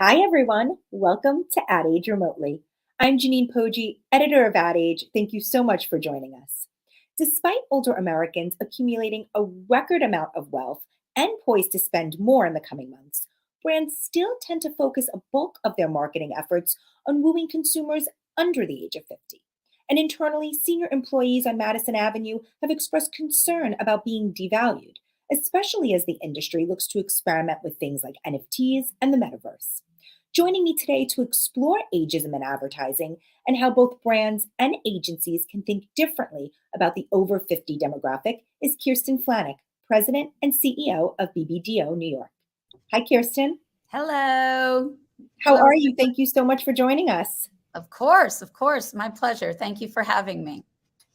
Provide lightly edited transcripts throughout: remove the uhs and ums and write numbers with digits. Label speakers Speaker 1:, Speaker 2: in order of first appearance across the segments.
Speaker 1: Hi, everyone. Welcome to Ad Age Remotely. I'm Janine Poggi, editor of Ad Age. Thank you so much for joining us. Despite older Americans accumulating a record amount of wealth and poised to spend more in the coming months, brands still tend to focus a bulk of their marketing efforts on wooing consumers under the age of 50. And internally, senior employees on Madison Avenue have expressed concern about being devalued, especially as the industry looks to experiment with things like NFTs and the metaverse. Joining me today to explore ageism in advertising and how both brands and agencies can think differently about the over 50 demographic is Kirsten Flanik, President and CEO of BBDO New York. Hi, Kirsten.
Speaker 2: Hello.
Speaker 1: How are you? Thank you so much for joining us.
Speaker 2: Of course. My pleasure. Thank you for having me.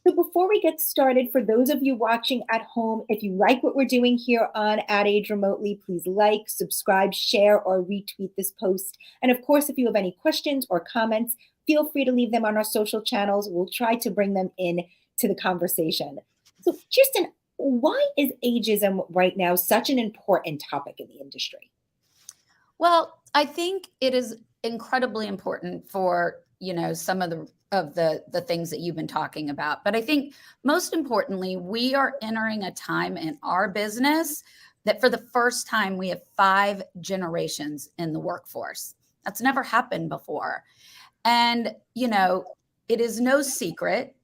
Speaker 1: So before we get started, for those of you watching at home, if you like what we're doing here on Ad Age Remotely, please like, subscribe, share, or retweet this post. And of course, if you have any questions or comments, feel free to leave them on our social channels. We'll try to bring them in to the conversation. So Kirsten, why is ageism right now such an important topic in the industry?
Speaker 2: Well, I think it is incredibly important for, some of the things that you've been talking about. But I think most importantly, we are entering a time in our business that for the first time, we have 5 generations in the workforce. That's never happened before. And, it is no secret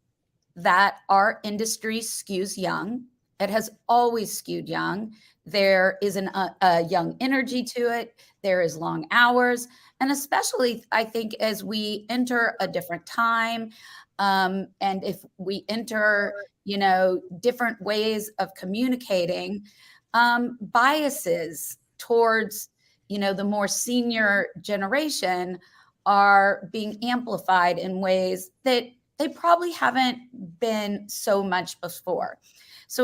Speaker 2: that our industry skews young. It has always skewed young. There is a young energy to it. There is long hours. And especially, I think, as we enter a different time, and if we enter, different ways of communicating, biases towards, the more senior generation are being amplified in ways that they probably haven't been so much before. So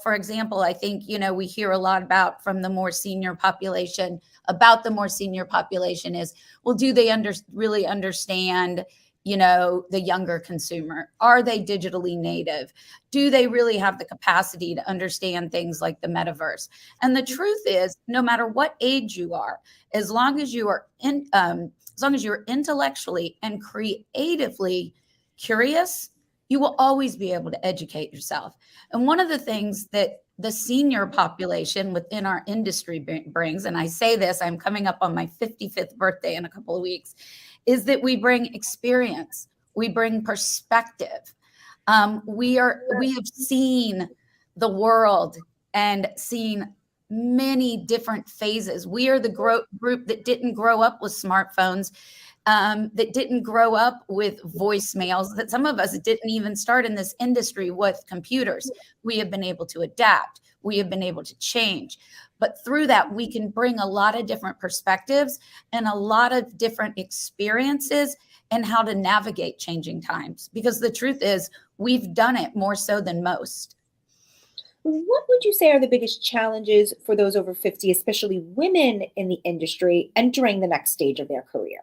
Speaker 2: for example, I think, we hear a lot about from the more senior population is, well, do they really understand, the younger consumer? Are they digitally native? Do they really have the capacity to understand things like the metaverse? And the truth is, no matter what age you are, as long as you're intellectually and creatively curious, you will always be able to educate yourself. And one of the things that the senior population within our industry brings, and I say this, I'm coming up on my 55th birthday in a couple of weeks, is that we bring experience, we bring perspective. We have seen the world and seen many different phases. We are the group that didn't grow up with smartphones, that didn't grow up with voicemails, that some of us didn't even start in this industry with computers. We have been able to adapt. We have been able to change. But through that, we can bring a lot of different perspectives and a lot of different experiences and how to navigate changing times. Because the truth is, we've done it more so than most.
Speaker 1: What would you say are the biggest challenges for those over 50, especially women in the industry, entering the next stage of their career?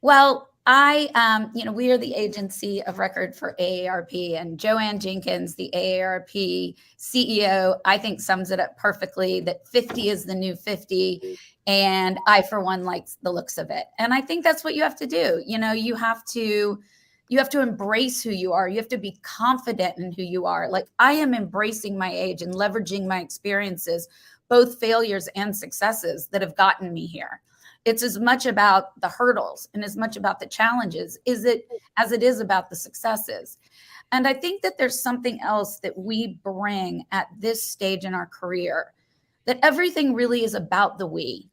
Speaker 2: Well, we are the agency of record for AARP, and Joanne Jenkins, the AARP CEO, I think sums it up perfectly that 50 is the new 50. And I, for one, like the looks of it. And I think that's what you have to do. You have to embrace who you are. You have to be confident in who you are. Like, I am embracing my age and leveraging my experiences, both failures and successes that have gotten me here. It's as much about the hurdles and as much about the challenges as it is about the successes. And I think that there's something else that we bring at this stage in our career, that everything really is about the we.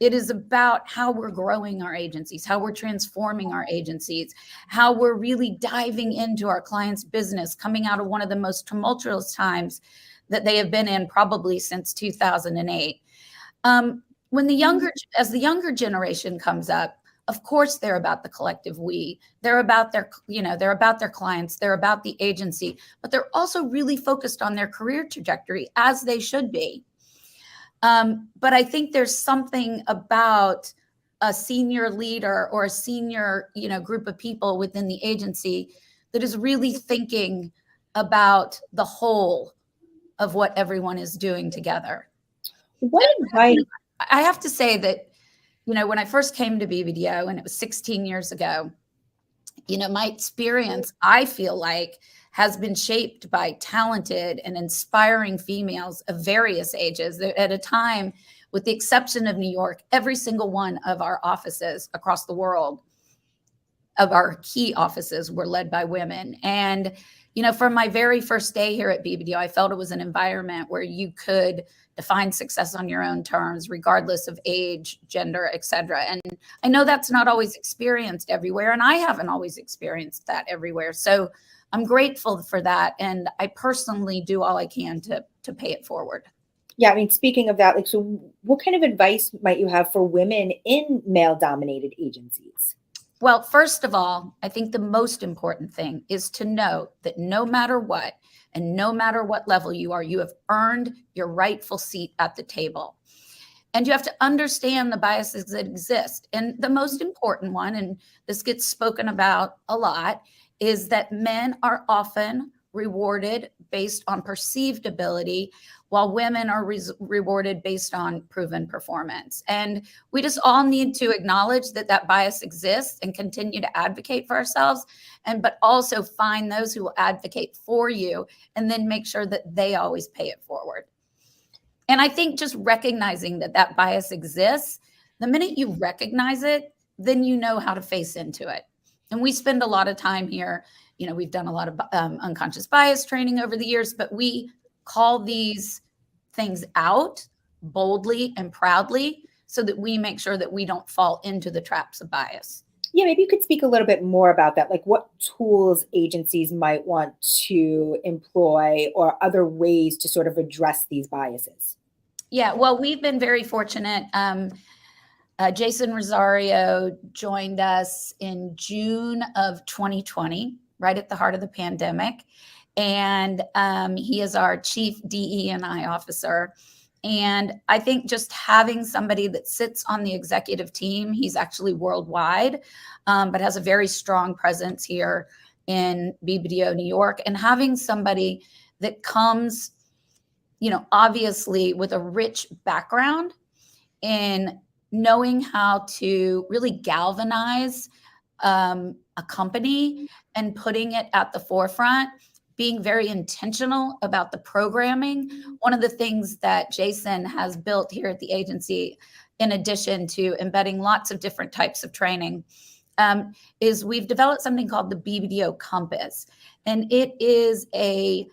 Speaker 2: It is about how we're growing our agencies, how we're transforming our agencies, how we're really diving into our clients' business, coming out of one of the most tumultuous times that they have been in probably since 2008. As the younger generation comes up, of course, they're about the collective we. They're about their clients, they're about the agency, but they're also really focused on their career trajectory, as they should be. But I think there's something about a senior leader or a senior, group of people within the agency that is really thinking about the whole of what everyone is doing together.
Speaker 1: What advice?
Speaker 2: I have to say that when I first came to BBDO, and it was 16 years ago, my experience, I feel like, has been shaped by talented and inspiring females of various ages. At a time, with the exception of New York, every single one of our offices across the world, of our key offices, were led by women. And, from my very first day here at BBDO, I felt it was an environment where you could define success on your own terms, regardless of age, gender, et cetera. And I know that's not always experienced everywhere, and I haven't always experienced that everywhere. So I'm grateful for that, and I personally do all I can to pay it forward.
Speaker 1: Yeah, I mean, speaking of that, like, so what kind of advice might you have for women in male-dominated agencies?
Speaker 2: Well, first of all, I think the most important thing is to know that no matter what, and no matter what level you are, you have earned your rightful seat at the table. And you have to understand the biases that exist. And the most important one, and this gets spoken about a lot, is that men are often rewarded based on perceived ability, while women are rewarded based on proven performance. And we just all need to acknowledge that that bias exists and continue to advocate for ourselves, but also find those who will advocate for you, and then make sure that they always pay it forward. And I think just recognizing that that bias exists, the minute you recognize it, then you know how to face into it. And we spend a lot of time here. We've done a lot of unconscious bias training over the years, but we call these things out boldly and proudly so that we make sure that we don't fall into the traps of bias.
Speaker 1: Yeah, maybe you could speak a little bit more about that, like what tools agencies might want to employ or other ways to sort of address these biases.
Speaker 2: Yeah, well, we've been very fortunate. Jason Rosario joined us in June of 2020, right at the heart of the pandemic. And he is our chief DE&I officer. And I think just having somebody that sits on the executive team, he's actually worldwide, but has a very strong presence here in BBDO, New York, and having somebody that comes, obviously with a rich background in knowing how to really galvanize a company and putting it at the forefront, being very intentional about the programming. One of the things that Jason has built here at the agency, in addition to embedding lots of different types of training, is we've developed something called the BBDO Compass. And it is a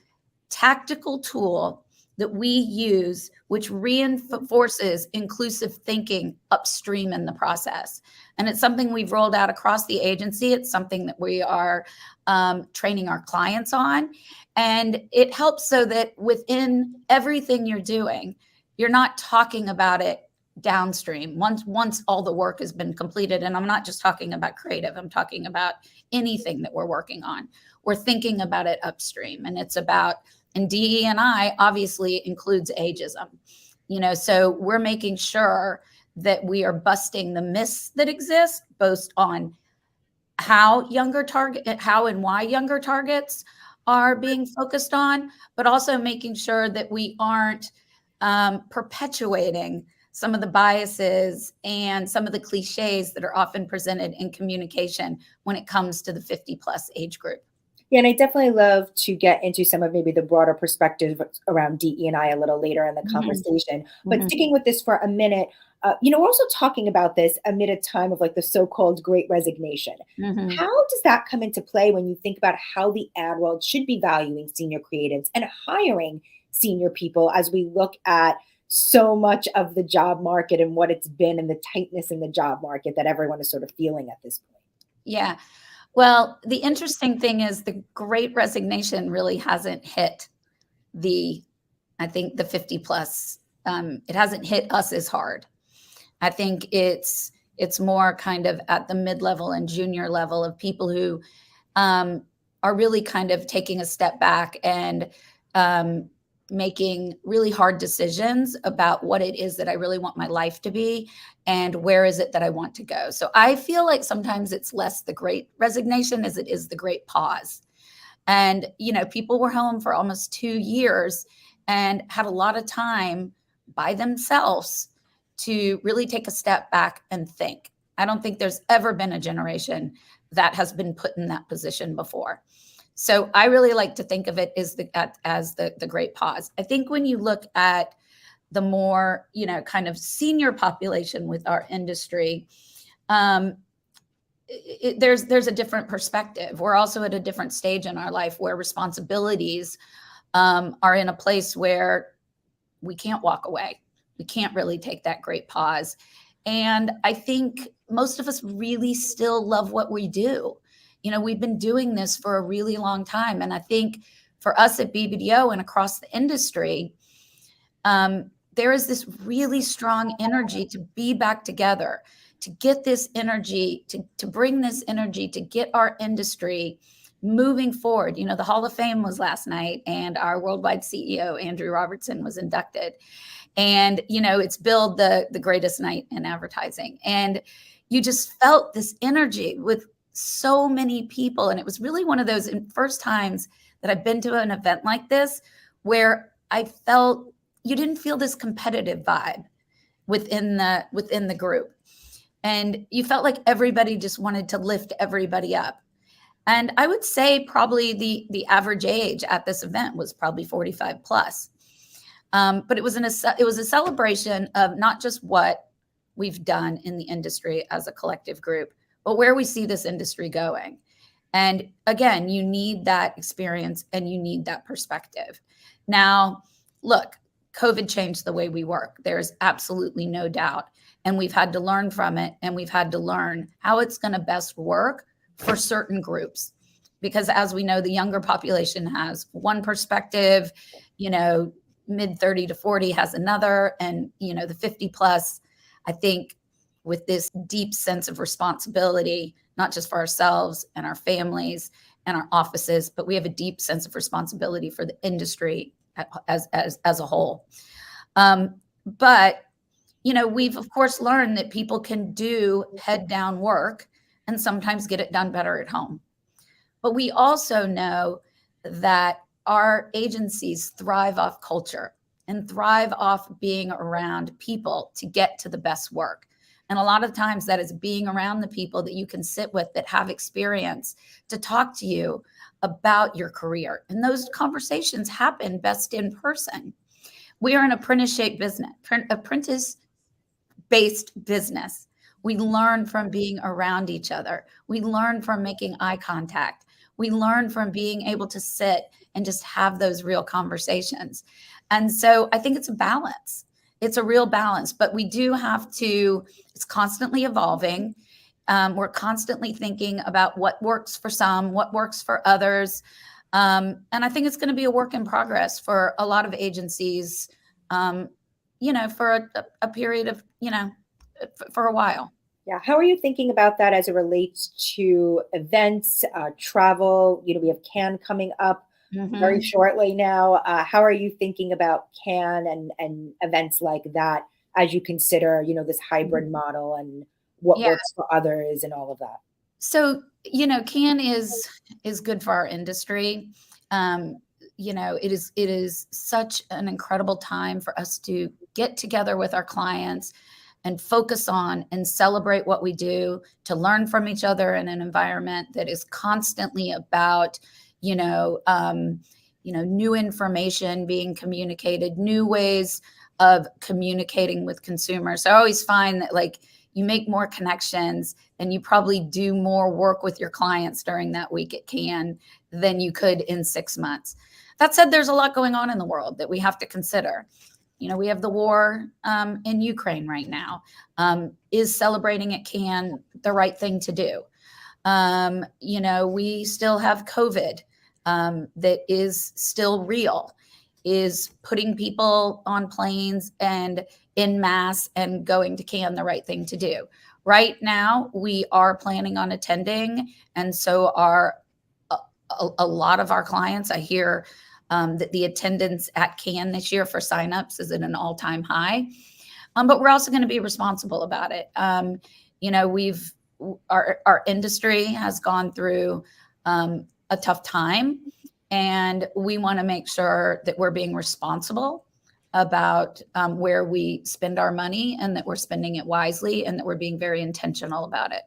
Speaker 2: tactical tool that we use, which reinforces inclusive thinking upstream in the process. And it's something we've rolled out across the agency. It's something that we are training our clients on. And it helps so that within everything you're doing, you're not talking about it downstream once all the work has been completed. And I'm not just talking about creative, I'm talking about anything that we're working on. We're thinking about it upstream. And it's about, and DE&I obviously includes ageism, so we're making sure that we are busting the myths that exist, both on how and why younger targets are being focused on, but also making sure that we aren't perpetuating some of the biases and some of the cliches that are often presented in communication when it comes to the 50+ age group.
Speaker 1: Yeah, and I definitely love to get into some of maybe the broader perspective around DE&I a little later in the conversation. But sticking with this for a minute, we're also talking about this amid a time of like the so-called Great Resignation. How does that come into play when you think about how the ad world should be valuing senior creatives and hiring senior people as we look at so much of the job market and what it's been and the tightness in the job market that everyone is sort of feeling at this point?
Speaker 2: Yeah. Well, the interesting thing is the Great Resignation really hasn't hit the 50+. It hasn't hit us as hard. I think it's more kind of at the mid-level and junior level of people who are really kind of taking a step back and making really hard decisions about what it is that I really want my life to be and where is it that I want to go. So I feel like sometimes it's less the Great Resignation as it is the Great Pause. And, people were home for almost 2 years and had a lot of time by themselves to really take a step back and think. I don't think there's ever been a generation that has been put in that position before. So I really like to think of it as the great pause. I think when you look at the more, kind of senior population with our industry, there's a different perspective. We're also at a different stage in our life where responsibilities are in a place where we can't walk away. We can't really take that great pause. And I think most of us really still love what we do. We've been doing this for a really long time. And I think for us at BBDO and across the industry, there is this really strong energy to be back together, to get this energy, to bring this energy, to get our industry moving forward. The Hall of Fame was last night, and our worldwide CEO, Andrew Robertson, was inducted. And, it's billed the greatest night in advertising. And you just felt this energy with so many people. And it was really one of those first times that I've been to an event like this where I felt you didn't feel this competitive vibe within the group. And you felt like everybody just wanted to lift everybody up. And I would say probably the average age at this event was probably 45 plus. But it was a celebration of not just what we've done in the industry as a collective group, but where we see this industry going. And again, you need that experience and you need that perspective. Now, look, COVID changed the way we work. There's absolutely no doubt. And we've had to learn from it, and we've had to learn how it's going to best work for certain groups. Because as we know, the younger population has one perspective, mid 30 to 40 has another, and, the 50 plus, I think with this deep sense of responsibility, not just for ourselves and our families and our offices, but we have a deep sense of responsibility for the industry as a whole. But we've of course learned that people can do head down work and sometimes get it done better at home. But we also know that our agencies thrive off culture and thrive off being around people to get to the best work. And a lot of times that is being around the people that you can sit with that have experience to talk to you about your career. And those conversations happen best in person. We are an apprentice-based business. We learn from being around each other. We learn from making eye contact. We learn from being able to sit and just have those real conversations. And so I think it's a balance. It's a real balance, but we do have to, it's constantly evolving. We're constantly thinking about what works for some, what works for others. And I think it's going to be a work in progress for a lot of agencies, for a period of, for a while.
Speaker 1: Yeah. How are you thinking about that as it relates to events, travel? We have Cannes coming up very shortly now. How are you thinking about Cannes and events like that as you consider, this hybrid model and what works for others and all of that?
Speaker 2: So, Cannes is good for our industry. It is such an incredible time for us to get together with our clients and focus on and celebrate what we do, to learn from each other in an environment that is constantly about, new information being communicated, new ways of communicating with consumers. So I always find that you make more connections and you probably do more work with your clients during that week at Cannes than you could in 6 months. That said, there's a lot going on in the world that we have to consider. We have the war in Ukraine right now. Is celebrating at Cannes the right thing to do? We still have COVID that is still real. Is putting people on planes and en masse and going to Cannes the right thing to do? Right now, we are planning on attending, and so are a lot of our clients. I hear that the attendance at Cannes this year for signups is at an all-time high. But we're also going to be responsible about it. Our industry has gone through a tough time, and we want to make sure that we're being responsible about where we spend our money and that we're spending it wisely and that we're being very intentional about it.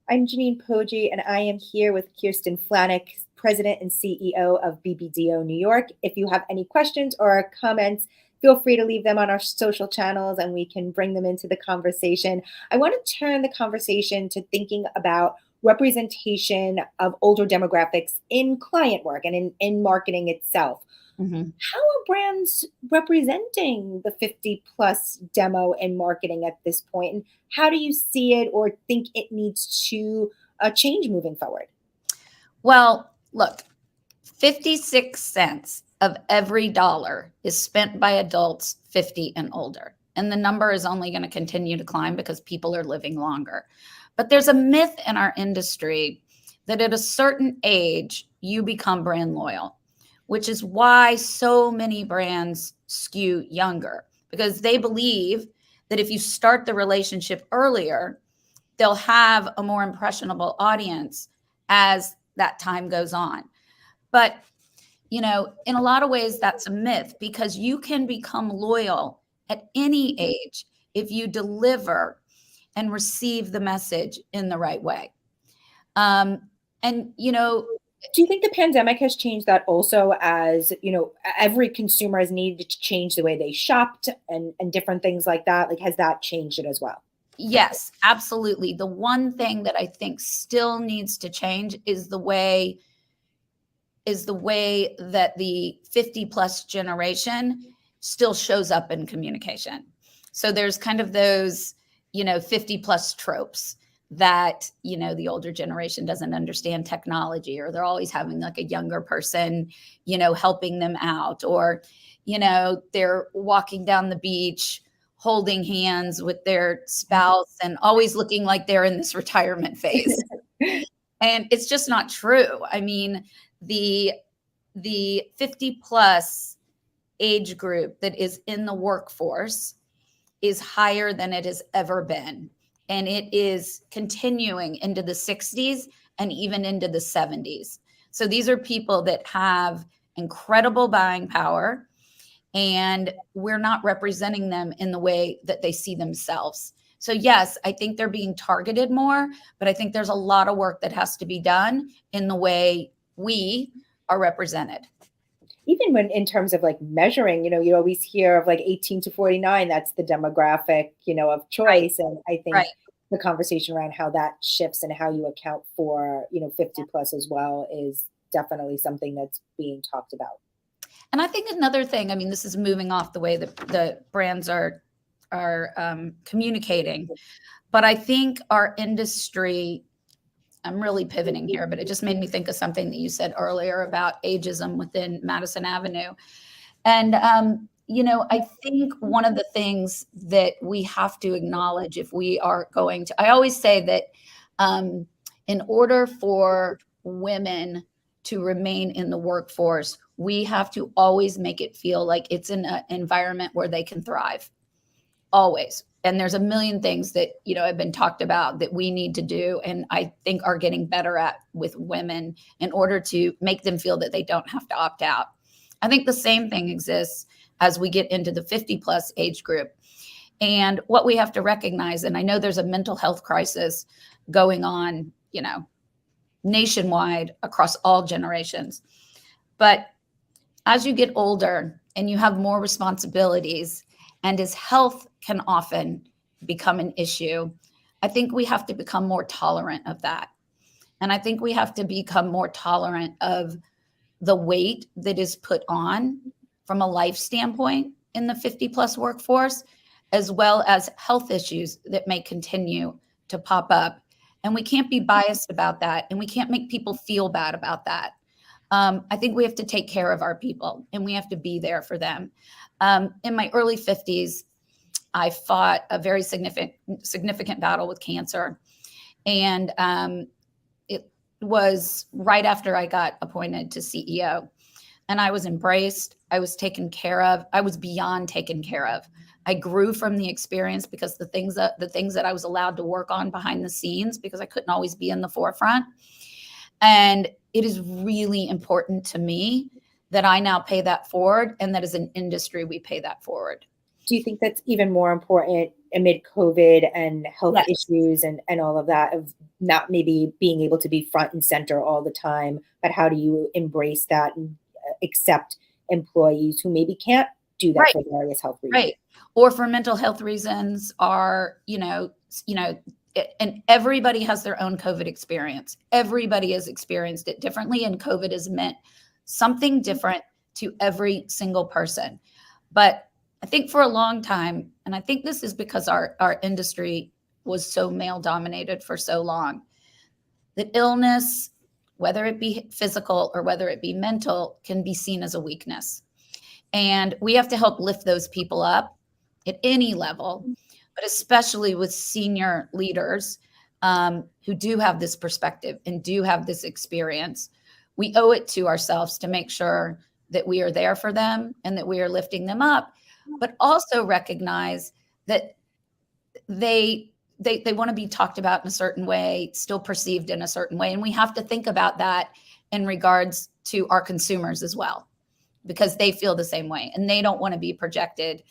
Speaker 1: I'm Janine Poggi, and I am here with Kirsten Flanik, President and CEO of BBDO New York. If you have any questions or comments, feel free to leave them on our social channels and we can bring them into the conversation. I want to turn the conversation to thinking about representation of older demographics in client work and in marketing itself.
Speaker 2: Mm-hmm.
Speaker 1: How are brands representing the 50 plus demo in marketing at this point? And how do you see it or think it needs to change moving forward?
Speaker 2: Well, look, 56 cents of every dollar is spent by adults 50 and older. And the number is only going to continue to climb because people are living longer. But there's a myth in our industry that at a certain age, you become brand loyal, which is why so many brands skew younger, because they believe that if you start the relationship earlier, they'll have a more impressionable audience as that time goes on. But, you know, in a lot of ways, that's a myth because you can become loyal at any age if you deliver and receive the message in the right way. And, you know,
Speaker 1: do you think the pandemic has changed that also, as, you know, every consumer has needed to change the way they shopped and different things like that? Like, has that changed it as well?
Speaker 2: Yes, absolutely. The one thing that I think still needs to change is the way that the 50 plus generation still shows up in communication. So there's kind of those, you know, 50 plus tropes that, you know, the older generation doesn't understand technology, or they're always having like a younger person, you know, helping them out, or, you know, they're walking down the beach holding hands with their spouse and always looking like they're in this retirement phase. And it's just not true. I mean, the 50 plus age group that is in the workforce is higher than it has ever been. And it is continuing into the 60s and even into the 70s. So these are people that have incredible buying power, and we're not representing them in the way that they see themselves. So yes, I think they're being targeted more, but I think there's a lot of work that has to be done in the way we are represented.
Speaker 1: Even when in terms of like measuring, you know, you always hear of like 18 to 49, that's the demographic, you know, of choice. Right. And I think the conversation around how that shifts and how you account for, you know, 50 plus as well is definitely something that's being talked about.
Speaker 2: And I think another thing, I mean, this is moving off the way that the brands are communicating, but I think our industry, I'm really pivoting here, but it just made me think of something that you said earlier about ageism within Madison Avenue. And, you know, I think one of the things that we have to acknowledge if we are going to, I always say that in order for women to remain in the workforce, we have to always make it feel like it's an environment where they can thrive. Always. And there's a million things that, you know, have been talked about that we need to do, and I think are getting better at with women in order to make them feel that they don't have to opt out. I think the same thing exists as we get into the 50 plus age group. And what we have to recognize, and I know there's a mental health crisis going on, you know, nationwide across all generations. But as you get older and you have more responsibilities, and as health can often become an issue, I think we have to become more tolerant of that. And I think we have to become more tolerant of the weight that is put on from a life standpoint in the 50 plus workforce, as well as health issues that may continue to pop up. And we can't be biased about that. And we can't make people feel bad about that. I think we have to take care of our people and we have to be there for them. In my early 50s, I fought a very significant battle with cancer. And it was right after I got appointed to CEO. And I was embraced. I was taken care of. I was beyond taken care of. I grew from the experience because the things that I was allowed to work on behind the scenes, because I couldn't always be in the forefront. And it is really important to me that I now pay that forward, and that as an industry, we pay that forward.
Speaker 1: Do you think that's even more important amid COVID and health
Speaker 2: Yes.
Speaker 1: issues and all of that, of not maybe being able to be front and center all the time, but how do you embrace that and accept employees who maybe can't do that
Speaker 2: Right.
Speaker 1: for various health reasons?
Speaker 2: Right. Or for mental health reasons, are, and everybody has their own COVID experience. Everybody has experienced it differently, and COVID has meant something different to every single person. But I think for a long time, and I think this is because our industry was so male dominated for so long, that illness, whether it be physical or whether it be mental, can be seen as a weakness. And we have to help lift those people up at any level, but especially with senior leaders who do have this perspective and do have this experience. We owe it to ourselves to make sure that we are there for them and that we are lifting them up, but also recognize that they want to be talked about in a certain way, still perceived in a certain way. And we have to think about that in regards to our consumers as well, because they feel the same way and they don't want to be projected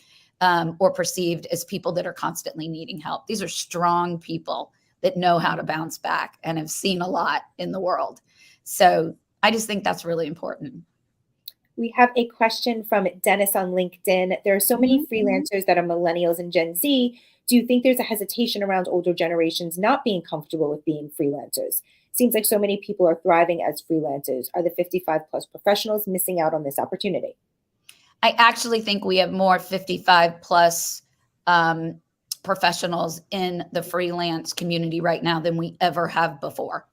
Speaker 2: or perceived as people that are constantly needing help. These are strong people that know how to bounce back and have seen a lot in the world. So I just think that's really important.
Speaker 1: We have a question from Dennis on LinkedIn. There are so many freelancers that are millennials and Gen Z. Do you think there's a hesitation around older generations not being comfortable with being freelancers? Seems like so many people are thriving as freelancers. Are the 55 plus professionals missing out on this opportunity?
Speaker 2: I actually think we have more 55 plus professionals in the freelance community right now than we ever have before.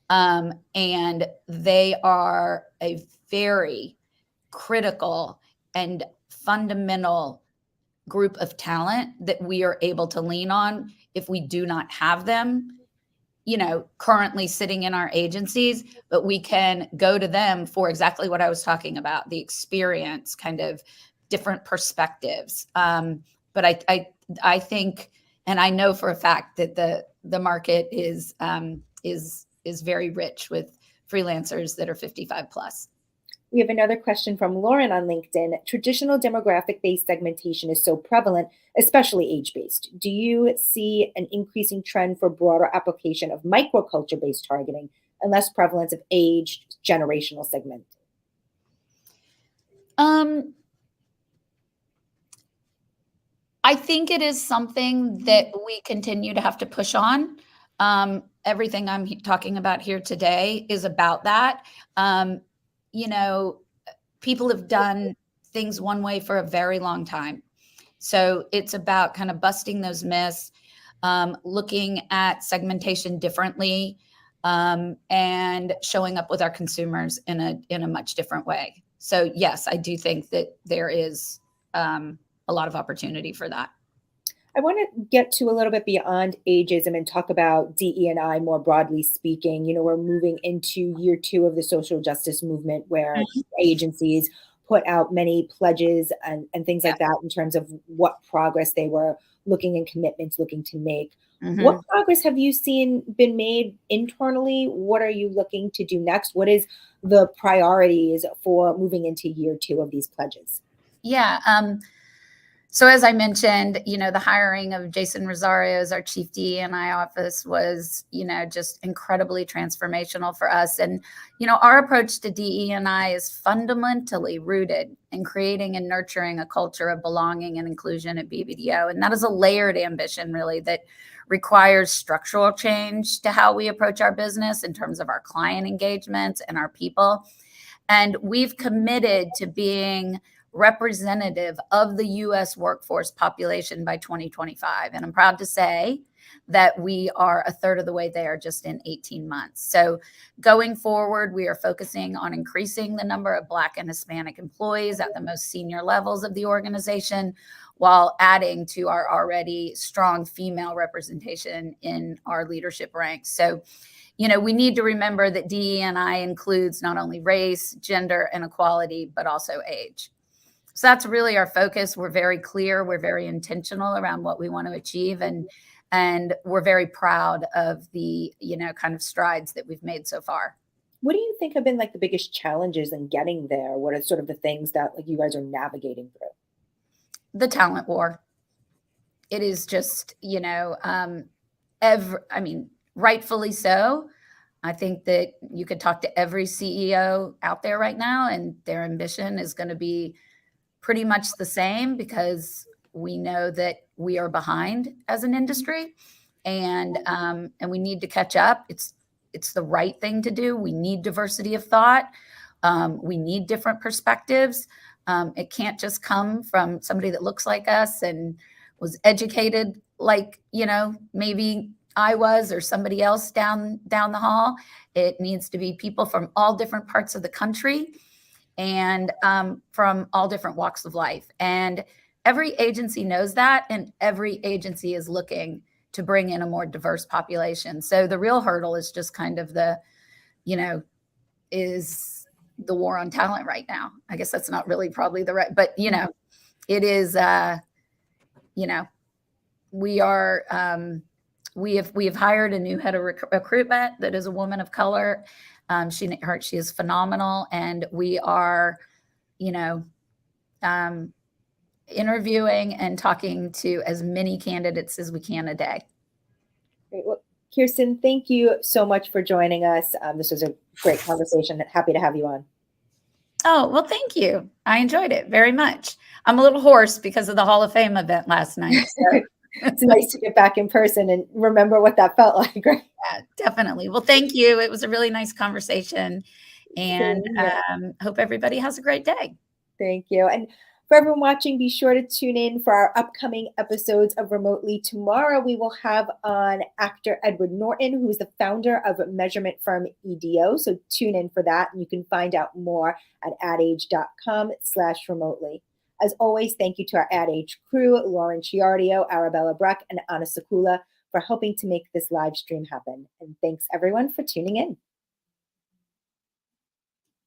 Speaker 2: And they are a very critical and fundamental group of talent that we are able to lean on if we do not have them, currently sitting in our agencies, but we can go to them for exactly what I was talking about, the experience, kind of different perspectives. But I think, and I know for a fact that the market is very rich with freelancers that are 55 plus.
Speaker 1: We have another question from Lauren on LinkedIn. Traditional demographic-based segmentation is so prevalent, especially age-based. Do you see an increasing trend for broader application of microculture-based targeting and less prevalence of age, generational segmenting?
Speaker 2: I think it is something that we continue to have to push on. Everything I'm talking about here today is about that. People have done things one way for a very long time. So it's about kind of busting those myths, looking at segmentation differently, and showing up with our consumers in a much different way. So yes, I do think that there is a lot of opportunity for that.
Speaker 1: I want to get to a little bit beyond ageism and talk about DE&I more broadly speaking. We're moving into year 2 of the social justice movement, where agencies put out many pledges and things like that in terms of what progress they were looking and commitments looking to make. What progress have you seen been made internally? What are you looking to do next? What is the priorities for moving into year 2 of these pledges?
Speaker 2: Yeah. So as I mentioned, the hiring of Jason Rosario as our chief DE&I office was, just incredibly transformational for us. And, our approach to DE&I is fundamentally rooted in creating and nurturing a culture of belonging and inclusion at BBDO. And that is a layered ambition, really, that requires structural change to how we approach our business in terms of our client engagements and our people. And we've committed to being representative of the U.S. workforce population by 2025. And I'm proud to say that we are a third of the way there just in 18 months. So going forward, we are focusing on increasing the number of Black and Hispanic employees at the most senior levels of the organization, while adding to our already strong female representation in our leadership ranks. So we need to remember that DE&I includes not only race, gender, and equality, but also age. So that's really our focus. We're very clear. We're very intentional around what we want to achieve. And we're very proud of the, kind of strides that we've made so far.
Speaker 1: What do you think have been like the biggest challenges in getting there? What are sort of the things that like you guys are navigating through?
Speaker 2: The talent war. It is just, I mean, rightfully so. I think that you could talk to every CEO out there right now, and their ambition is going to be pretty much the same because we know that we are behind as an industry, and we need to catch up. It's the right thing to do. We need diversity of thought. We need different perspectives. It can't just come from somebody that looks like us and was educated like, maybe I was or somebody else down the hall. It needs to be people from all different parts of the country and from all different walks of life. And every agency knows that, and every agency is looking to bring in a more diverse population. So the real hurdle is just kind of is the war on talent right now. I guess that's not really probably the right, but it is, we are, we have hired a new head of recruitment that is a woman of color. She is phenomenal, and we are, interviewing and talking to as many candidates as we can a day.
Speaker 1: Great. Well, Kirsten, thank you so much for joining us. This was a great conversation. Happy to have you on.
Speaker 2: Oh, well, thank you. I enjoyed it very much. I'm a little hoarse because of the Hall of Fame event last night. So.
Speaker 1: It's nice to get back in person and remember what that felt like, right?
Speaker 2: Yeah, definitely. Well, thank you. It was a really nice conversation, and hope everybody has a great day.
Speaker 1: Thank you. And for everyone watching, be sure to tune in for our upcoming episodes of Remotely. Tomorrow, we will have on actor Edward Norton, who is the founder of measurement firm BBDO. So tune in for that. And you can find out more at adage.com/remotely. As always, thank you to our Ad Age crew, Lauren Chiardio, Arabella Bruck, and Anna Sakula for helping to make this live stream happen. And thanks everyone for tuning in.